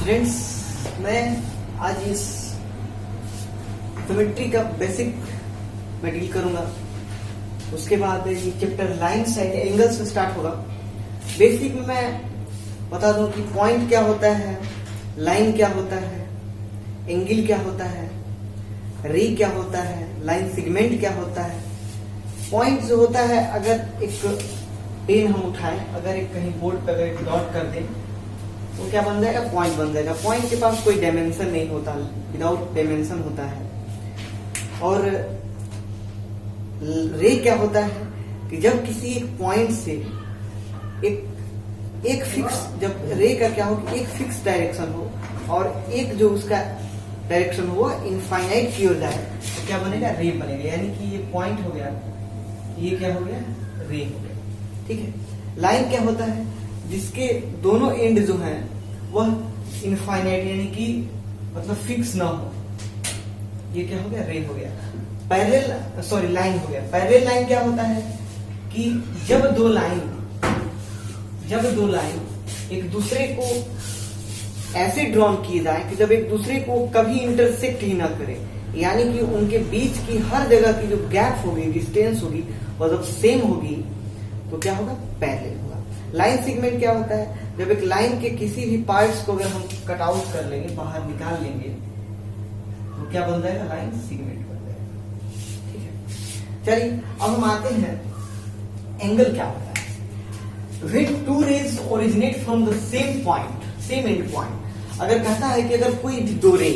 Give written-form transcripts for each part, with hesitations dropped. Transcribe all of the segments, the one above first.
Students, मैं आज इस ज्योमेट्री का बेसिक मैं डील करूंगा। उसके बाद ये चैप्टर लाइन्स एंड एंगल्स से स्टार्ट होगा। बेसिक में मैं बता दूं कि पॉइंट क्या होता है, लाइन क्या होता है, एंगल क्या होता है, रे क्या होता है, लाइन सेगमेंट क्या होता है। पॉइंट जो होता है, अगर एक पेन हम उठाएं, अगर एक कहीं बोर्ड पर अगर एक डॉट कर दें तो क्या बन जाएगा, पॉइंट बन जाएगा। पॉइंट के पास कोई डायमेंशन नहीं होता, विदाउट डायमेंशन होता है। और रे क्या होता है कि जब किसी एक पॉइंट से एक फिक्स, जब रे का क्या हो कि एक फिक्स डायरेक्शन हो और एक जो उसका डायरेक्शन हो इनफाइनाइट की ओर जाए तो क्या बनेगा, रे बनेगा। यानी कि ये पॉइंट हो गया, ये क्या हो गया, रे हो गया। ठीक है। लाइन क्या होता है, जिसके दोनों एंड जो हैं वह इनफाइनाइट यानी कि मतलब फिक्स ना हो, ये क्या हो गया, रे हो गया। पैरेलल सॉरी लाइन हो गया। पैरेलल लाइन क्या होता है कि जब दो लाइन एक दूसरे को ऐसे ड्रॉन किए जाए कि जब एक दूसरे को कभी इंटरसेक्ट ही ना करे, यानी कि उनके बीच की हर जगह की जो गैप होगी, डिस्टेंस होगी, वह जब सेम होगी तो क्या होगा, पैरेलल होगा। लाइन सेगमेंट क्या होता है, जब एक लाइन के किसी भी पार्ट्स को अगर हम कट आउट कर लेंगे, बाहर निकाल लेंगे तो क्या बन जाएगा, लाइन सेगमेंट बन जाएगा। ठीक है। चलिए अब हम आते हैं, एंगल क्या होता है। When two rays originate from the same point, same end point, अगर कहता है कि अगर कोई दो रे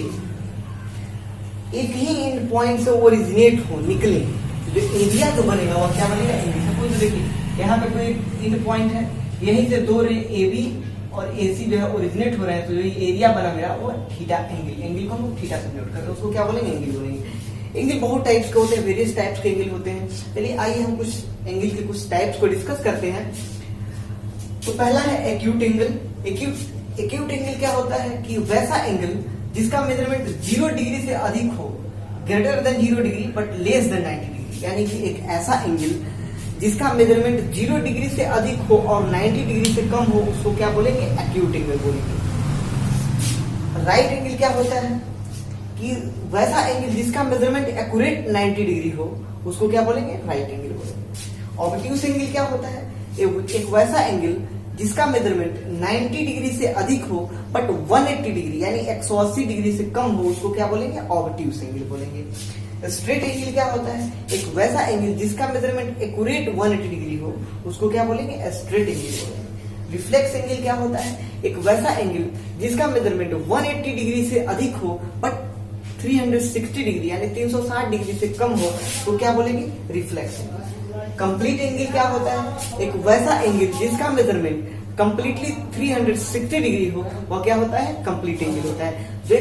एक ही एंड पॉइंट से ओरिजिनेट हो, निकले, तो जो एरिया जो बनेगा वह क्या बनेगा, एंगल। सपोज देखिए यहाँ पे कोई एंड पॉइंट है, यहीं से दो रे ए बी और ए सी जो है ओरिजिनेट हो रहे हैं, तो जो एरिया बना मेरा वो थीटा एंगल। एंगल को हम थीटा से डिनोट करते हैं, उसको क्या बोलेंगे, एंगल बोलेंगे। एंगल बहुत टाइप्स के होते हैं, वेरियस टाइप्स के एंगल होते हैं। चलिए आइए हम कुछ एंगल के कुछ टाइप्स को डिस्कस करते हैं। तो पहला है एक्यूट एंगल। एक्यूट एंगल क्या होता है कि वैसा एंगल जिसका मेजरमेंट 0 डिग्री से अधिक हो, greater than 0 degree but less than 90 degree. यानी कि एक ऐसा एंगल जिसका मेजरमेंट 0 डिग्री से अधिक हो और 90 डिग्री से कम हो, उसको क्या बोलेंगे, एक्यूट एंगल बोलेंगे। राइट एंगल क्या होता है कि वैसा एंगल जिसका मेजरमेंट एक्यूरेट 90 डिग्री हो, उसको क्या बोलेंगे, राइट एंगल बोलेंगे। ऑब्ट्यूस एंगल क्या होता है, एक वैसा एंगल जिसका मेजरमेंट 90 डिग्री से अधिक हो बट 180 डिग्री यानी 180 डिग्री से कम हो, उसको क्या बोलेंगे, ऑब्ट्यूस एंगल बोलेंगे। स्ट्रेट एंगल क्या होता है, एक वैसा एंगल जिसका मेजरमेंट एक्यूरेट 180 डिग्री हो, उसको क्या बोलेंगे, स्ट्रेट एंगल बोलेंगे। रिफ्लेक्स एंगल क्या होता है, एक वैसा एंगल जिसका मेजरमेंट 180 डिग्री से अधिक हो बट 360 डिग्री यानी 360 डिग्री से कम हो, तो क्या बोलेंगे, रिफ्लेक्स एंगल। कंप्लीट एंगल क्या होता है, एक वैसा एंगल जिसका मेजरमेंट कंप्लीटली 360 डिग्री हो, वह क्या होता है, कंप्लीट एंगल होता है। जो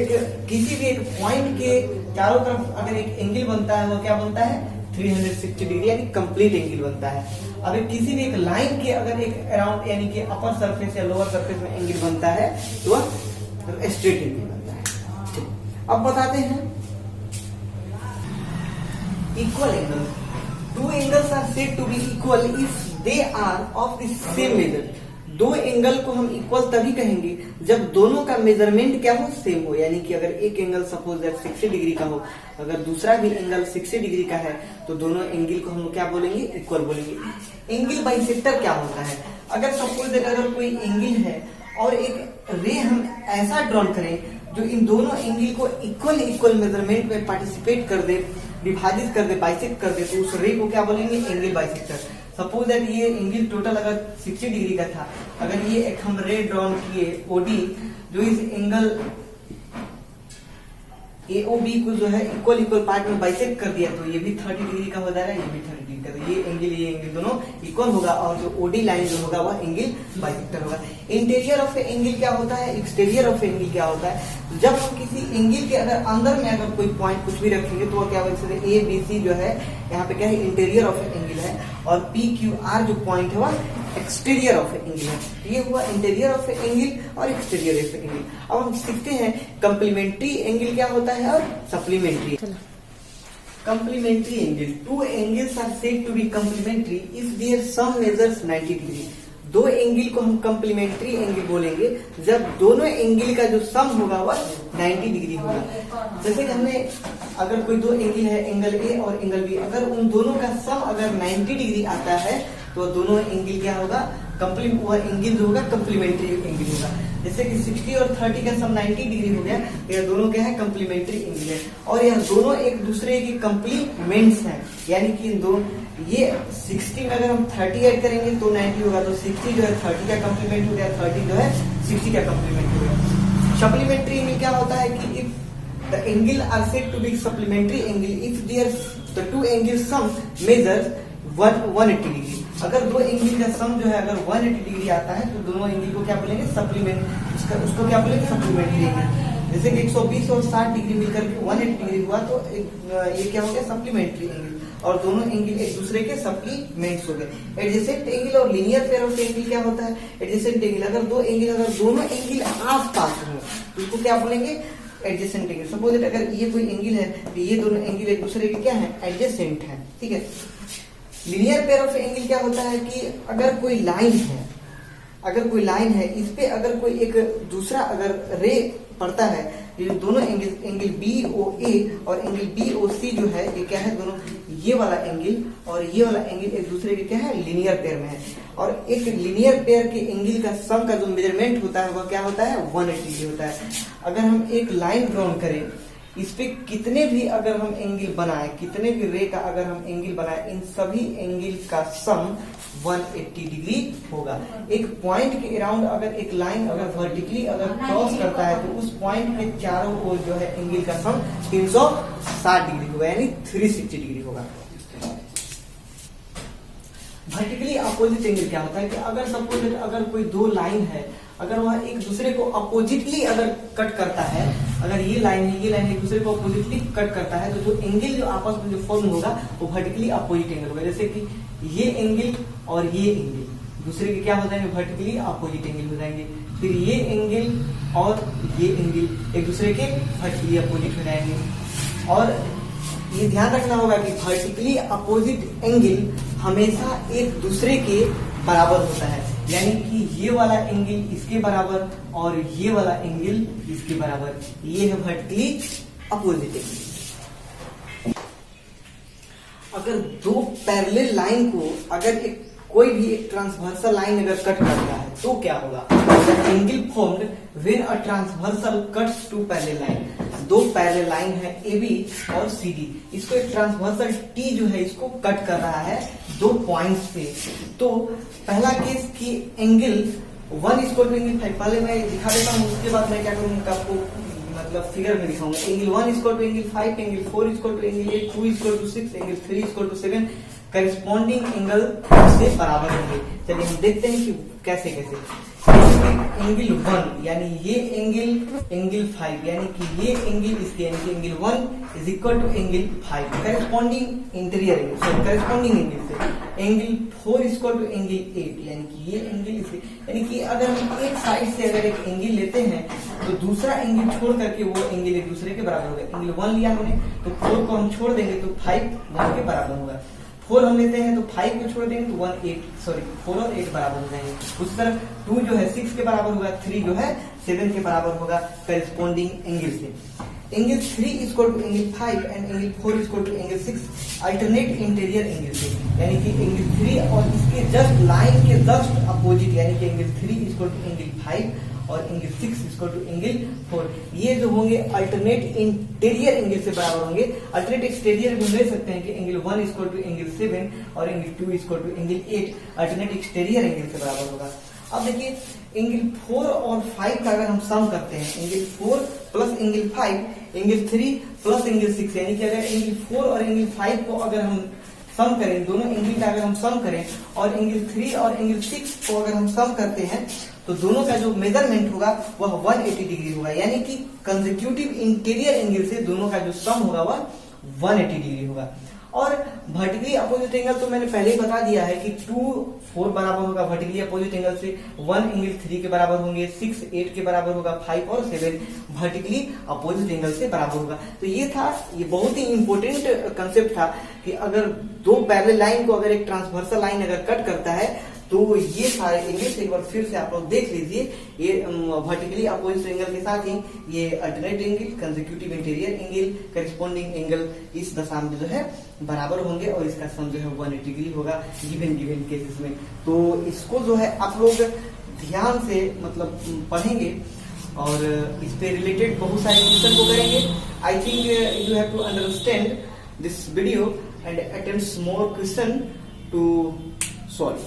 किसी भी एक पॉइंट के चारों तरफ अगर एक एंगल बनता है, वह क्या बनता है, 360 डिग्री यानी कंप्लीट एंगल बनता है। अगर किसी भी एक लाइन के अगर एक अराउंड यानी कि अपर सरफेस या लोअर सरफेस में एंगल बनता है तो वह स्ट्रेट एंगल बनता है। अब बताते हैं equal angle. Two angles are said to be equal if they are of the same measure. दो एंगल को हम इक्वल तभी कहेंगे जब दोनों का मेजरमेंट क्या हो, सेम हो। यानी कि अगर एक एंगल सपोज दैट 60 डिग्री का हो, अगर दूसरा भी एंगल 60 डिग्री का है, तो दोनों एंगल को हम क्या बोलेंगे, इक्वल बोलेंगे। एंगल बाइसेक्टर क्या होता है, अगर सपोज दैट अगर कोई एंगल है और एक रे हम ऐसा ड्रॉन करें जो इन दोनों एंगल को इक्वल मेजरमेंट में पार्टिसिपेट कर दे, विभाजित कर दे, बाइसेक्ट कर दे, तो उस रे को क्या बोलेंगे, एंगल बाइसेक्टर। सपोज दैट ये एंगल टोटल अगर 60 डिग्री का था, अगर ये एक हम रे ड्रॉन किए ओडी जो इस एंगल एओबी को जो है इक्वल पार्ट में बाइसेक्ट कर दिया, तो ये भी 30 डिग्री का हो जाएगा, ये भी 30 डिग्री का। तो ये एंगल दोनों इक्वल होगा और जो ओडी लाइन जो होगा वह एंगल बाइसेक्टर होगा। इंटीरियर ऑफ एंगल क्या होता है, एक्सटीरियर ऑफ एंगल क्या होता है, जब हम किसी एंगल के अगर अंदर में अगर कोई पॉइंट कुछ भी रखेंगे तो वह क्या बोलते हैं, ए बी सी जो है यहाँ पे क्या है, इंटीरियर ऑफ एंगल है, और पी क्यू आर जो पॉइंट है वह एक्सटीरियर ऑफ एंगल है। ये हुआ इंटीरियर ऑफ एंगल और एक्सटीरियर ऑफ एंगल। अब हम सीखते हैं कंप्लीमेंट्री एंगल क्या होता है और supplementary. Complementary angle, two angles are said to be complementary if their sum measures 90 degree. दो एंगल को हम कंप्लीमेंट्री एंगल बोलेंगे जब दोनों एंगल का जो सम होगा वह 90 डिग्री होगा। जैसे कि हमने अगर कोई दो एंगल है, एंगल ए और एंगल बी, अगर उन दोनों का सम अगर 90 डिग्री आता है तो दोनों एंगल क्या होगा, वह एंगल जो होगा कंप्लीमेंट्री एंगल होगा। जैसे कि 60 और 30 का सम 90 डिग्री हो गया, यह दोनों क्या है, कंप्लीमेंट्री एंगल है। और यह दोनों एक दूसरे के कंप्लीमेंट्स हैं, यानी कि इन दो ये 60 में अगर हम 30 ऐड करेंगे तो 90 होगा, तो 60 जो है 30 का कंप्लीमेंट हो गया, 30 जो है 60 का कंप्लीमेंट हो गया। सप्लीमेंट्री एंगल क्या होता है कि if the angle are said to be supplementary angle if their the two angle sum measures 180 degree. अगर दो एंगल का सम जो है अगर 180 डिग्री आता है तो दोनों एंगल को क्या बोलेंगे, सप्लीमेंट, उसको क्या बोलेंगे, सप्लीमेंट्री एंगल। जैसे कि 120 और 60 डिग्री मिलकर के 180 डिग्री हुआ तो ये क्या हो गया, सप्लीमेंट्री एंगल, और दोनों एंगल एक दूसरे के सप्लीमेंट्स हो गए। एडजेसेंट एंगल और लीनियर पेयर ऑफ एंगल क्या होता है, एडजेसेंट एंगल अगर दो एंगल अगर दोनों एंगल आस पास हो तो उसको क्या बोलेंगे, एडजेसेंट एंगल। सपोज अगर ये कोई एंगल है तो ये दोनों एंगल एक दूसरे के क्या है, एडजेसेंट है, ठीक है। लीनियर पेयर ऑफ एंगल क्या होता है कि अगर कोई लाइन है, अगर कोई लाइन है इस पे अगर कोई एक दूसरा अगर रे पड़ता है, ये दोनों एंगल बी ओ ए और एंगल बी ओ सी जो है ये क्या है, दोनों ये वाला एंगल और ये वाला एंगल एक दूसरे के क्या है, लीनियर पेयर में है। और एक लीनियर पेयर के एंगल का सम का जो मेजरमेंट होता है वह क्या होता है, 180 डिग्री होता है। अगर हम एक लाइन ड्रॉ करें, इस पे कितने भी अगर हम एंगल बनाए, कितने भी रे का अगर हम एंगल बनाए, इन सभी एंगल का सम 180 डिग्री होगा। एक पॉइंट के अराउंड अगर एक लाइन अगर वर्टिकली अगर क्रॉस करता है तो उस पॉइंट के चारों ओर जो है एंगल का सम 360 डिग्री होगा, यानी 360 डिग्री होगा। वर्टिकली अपोजिट एंगल क्या होता है कि अगर सपोज अगर कोई दो लाइन है, अगर वह एक दूसरे को अपोजिटली अगर कट करता है, अगर ये लाइन है, ये लाइन एक दूसरे को अपोजिटली कट करता है तो जो एंगल जो आपस में जो फॉर्म होगा वो वर्टिकली अपोजिट एंगल होगा। जैसे कि ये एंगल और ये एंगल दूसरे के क्या हो जाएंगे, वर्टिकली अपोजिट एंगल हो जाएंगे। फिर ये एंगल और ये एंगल एक दूसरे के वर्टिकली अपोजिट हो जाएंगे। और ये ध्यान रखना होगा कि वर्टिकली अपोजिट एंगल हमेशा एक दूसरे के बराबर होता है, यानी कि ये वाला एंगल इसके बराबर और ये वाला एंगल इसके बराबर, ये है वर्टिकली अपोजिट एंगल। अगर दो पैरेलल लाइन को अगर एक कोई भी एक ट्रांसवर्सल लाइन अगर कट करता है तो क्या होगा, angle formed when a transversal cuts two parallel line. दो पैरेलल लाइन है AB और CD, इसको एक ट्रांसवर्सल T जो है इसको कट कर रहा है दो पॉइंट्स पे। तो पहला केस की एंगल 1 इक्वल टू एंगल 5, पहले मैं दिखा देता हूँ उसके बाद मैं क्या करूँगा आपको मतलब फिगर में दिखाऊंगा। Angle 1 equal to angle 5, angle 4 equal to angle 8, 2 equal to 6, angle 3 equal to 7 corresponding angle से बराबर होंगे। चलिए हम देखते हैं कि कैसे कैसे। एंगल 1 यानी ये एंगल 5 यानी कि ये एंगल इसके यानी कि angle 1 is equal to angle 5 corresponding interior angle, sorry corresponding angle से। एंगल 4 इक्वल टू एंगल 8 यानी कि ये एंगल इसके, यानी कि अगर हम एक साइड से अगर एक एंगल लेते हैं तो दूसरा एंगल छोड़ करके वो एंगल एक दूसरे के बराबर होगा। एंगल 1 लिया हमने तो 4 को हम छोड़ देंगे तो 5 1 के बराबर होगा। 4 हम लेते हैं तो 5 को छोड़ देंगे तो 4 और 8 बराबर हो जाएंगे। उस तरह 2 जो है 6 के बराबर होगा, 3 जो है 7 के बराबर होगा करेस्पॉन्डिंग एंगल से। Angle 3 equal to angle 5 and angle 4 equal to angle 6 alternate interior angle से, यानी कि एंगल 3 और इसके जस्ट लाइन के जस्ट अपोजिट, यानी कि एंगल 3 इक्वल टू एंगल 5 और एंगल 6 इक्वल टू एंगल 4, ये जो होंगे अल्टरनेट इंटीरियर एंगल से बराबर होंगे। अल्टरनेट एक्सटीरियर भी ले सकते हैं कि एंगल 1 इक्वल टू एंगल 7 और angle 2 equal to angle 8 alternate exterior angle से बराबर होगा। अब देखिए एंगल 4 और 5 का अगर हम सम करते हैं, angle 4 plus angle 5, angle 3 plus angle 6, यानी कि अगर एंगल 4 और एंगल 5 को अगर हम सम करें, दोनों एंगल का अगर हम सम करें और एंगल 3 और एंगल 6 को अगर हम सम करते हैं तो दोनों का जो मेजरमेंट होगा वह 180 डिग्री होगा, यानी कि कंसेक्यूटिव इंटीरियर एंगल से दोनों का जो सम होगा वह 180 डिग्री होगा। और वर्टिकली अपोजिट एंगल तो मैंने पहले ही बता दिया है कि 2 4 बराबर होगा वर्टिकली अपोजिट एंगल से, 1 एंगल 3 के बराबर होंगे, 6 8 के बराबर होगा, 5 और 7 वर्टिकली अपोजिट एंगल से बराबर होगा। तो ये था, ये बहुत ही इंपॉर्टेंट कंसेप्ट था कि अगर दो पैरेलल लाइन को अगर एक ट्रांसवर्सल लाइन अगर कट करता है तो ये सारे एंगल्स एक बार फिर से आप लोग देख लीजिए। ये वर्टिकली अपोजिट एंगल के साथ ही ये alternate angle, consecutive interior angle, corresponding angle इस दशा में जो है बराबर होंगे और इसका सम जो है 180 डिग्री होगा गिवन केसेस में। तो इसको जो है आप लोग ध्यान से मतलब पढ़ेंगे और इस पे रिलेटेड बहुत सारे क्वेश्चन को करेंगे। I think you have to understand this video and attempt more question to solve.